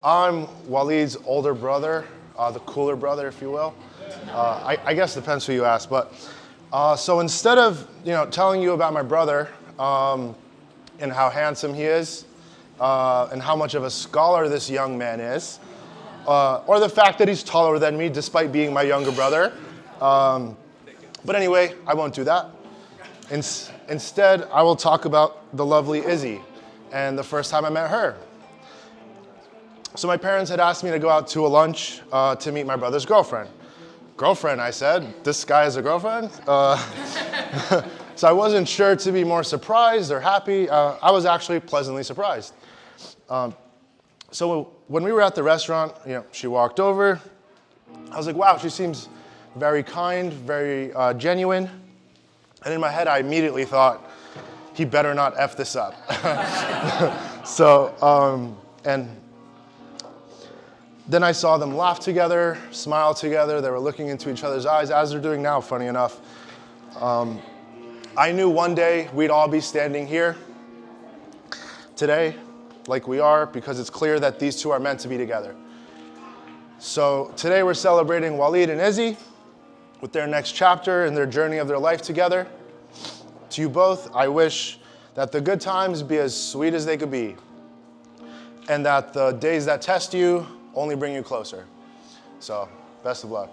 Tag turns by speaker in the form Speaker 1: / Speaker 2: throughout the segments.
Speaker 1: I'm Waleed's older brother, the cooler brother, if you will. I guess it depends who you ask, but so instead of telling you about my brother and how handsome he is, and how much of a scholar this young man is, or the fact that he's taller than me despite being my younger brother, but anyway, I won't do that. Instead, I will talk about the lovely Izzy and the first time I met her. So my parents had asked me to go out to a lunch to meet my brother's girlfriend. Girlfriend, I said. This guy has a girlfriend? So I wasn't sure to be more surprised or happy. I was actually pleasantly surprised. So when we were at the restaurant, she walked over. I was like, wow, she seems very kind, very genuine. And in my head, I immediately thought, he better not F this up. And then I saw them laugh together, smile together. They were looking into each other's eyes, as they're doing now, funny enough. I knew one day we'd all be standing here today, like we are, because it's clear that these two are meant to be together. So today we're celebrating Waleed and Izzy with their next chapter in their journey of their life together. To you both, I wish that the good times be as sweet as they could be, and that the days that test you only bring you closer. So, best of luck.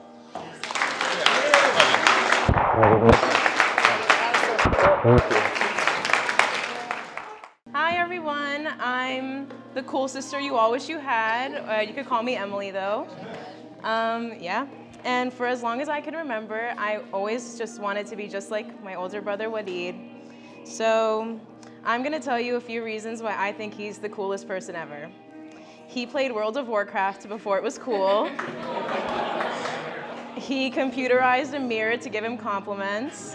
Speaker 2: Hi everyone, I'm the cool sister you all wish you had. You could call me Emily though. Yeah, and for as long as I can remember, I always just wanted to be just like my older brother Waleed. So I'm gonna tell you a few reasons why I think he's the coolest person ever. He played World of Warcraft before it was cool. He computerized a mirror to give him compliments.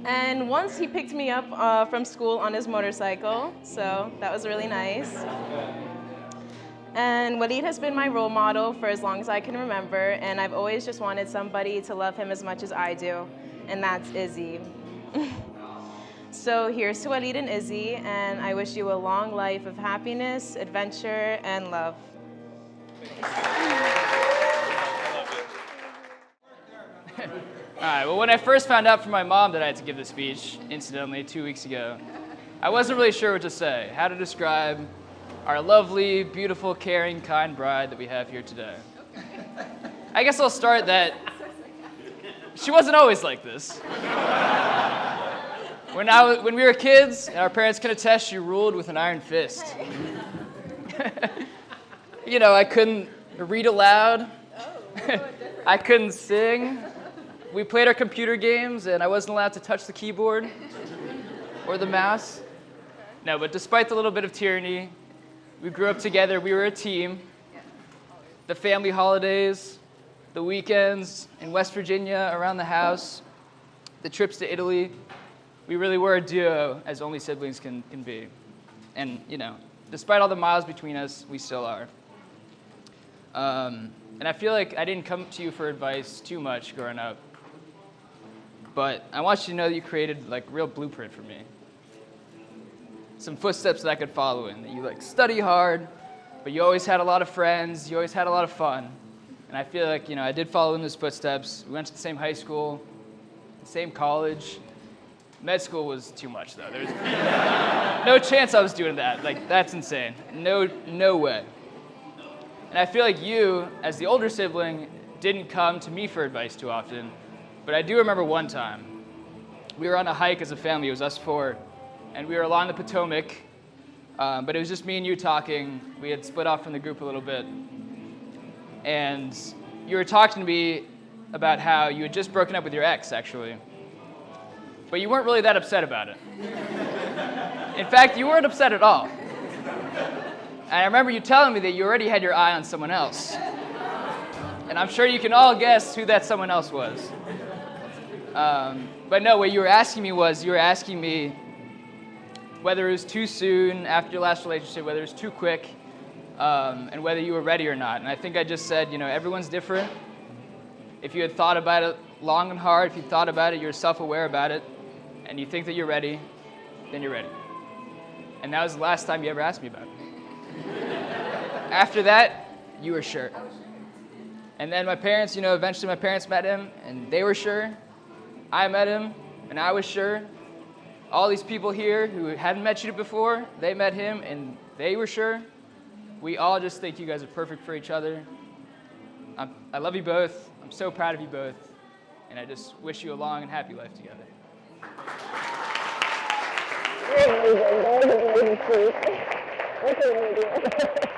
Speaker 2: And once he picked me up from school on his motorcycle, so that was really nice. And Waleed has been my role model for as long as I can remember, and I've always just wanted somebody to love him as much as I do, and that's Izzy. So here's to Waleed and Izzy, and I wish you a long life of happiness, adventure, and love.
Speaker 3: All right, well, when I first found out from my mom that I had to give this speech, incidentally, 2 weeks ago, I wasn't really sure what to say, how to describe our lovely, beautiful, caring, kind bride that we have here today. I guess I'll start that she wasn't always like this. When we were kids, and our parents can attest, she ruled with an iron fist. I couldn't read aloud. I couldn't sing. We played our computer games, and I wasn't allowed to touch the keyboard or the mouse. No, but despite the little bit of tyranny, we grew up together. We were a team. The family holidays, the weekends in West Virginia around the house, the trips to Italy. We really were a duo, as only siblings can be. And, despite all the miles between us, we still are. And I feel like I didn't come to you for advice too much growing up. But I want you to know that you created, a real blueprint for me. Some footsteps that I could follow in. That you, study hard, but you always had a lot of friends. You always had a lot of fun. And I feel like, I did follow in those footsteps. We went to the same high school, the same college. Med school was too much, though. There's no chance I was doing that. That's insane. No way. And I feel like you, as the older sibling, didn't come to me for advice too often. But I do remember one time. We were on a hike as a family. It was us four. And we were along the Potomac. But it was just me and you talking. We had split off from the group a little bit. And you were talking to me about how you had just broken up with your ex, actually. But you weren't really that upset about it. In fact, you weren't upset at all. And I remember you telling me that you already had your eye on someone else. And I'm sure you can all guess who that someone else was. But no, what you were asking me whether it was too soon after your last relationship, whether it was too quick, and whether you were ready or not. And I think I just said, everyone's different. If you had thought about it long and hard, if you thought about it, you're self-aware about it, and you think that you're ready, then you're ready. And that was the last time you ever asked me about it. After that, you were sure. And then my parents, eventually my parents met him, and they were sure. I met him, and I was sure. All these people here who hadn't met you before, they met him, and they were sure. We all just think you guys are perfect for each other. I love you both. I'm so proud of you both. And I just wish you a long and happy life together.
Speaker 4: You're amazing. That was amazing. That's amazing.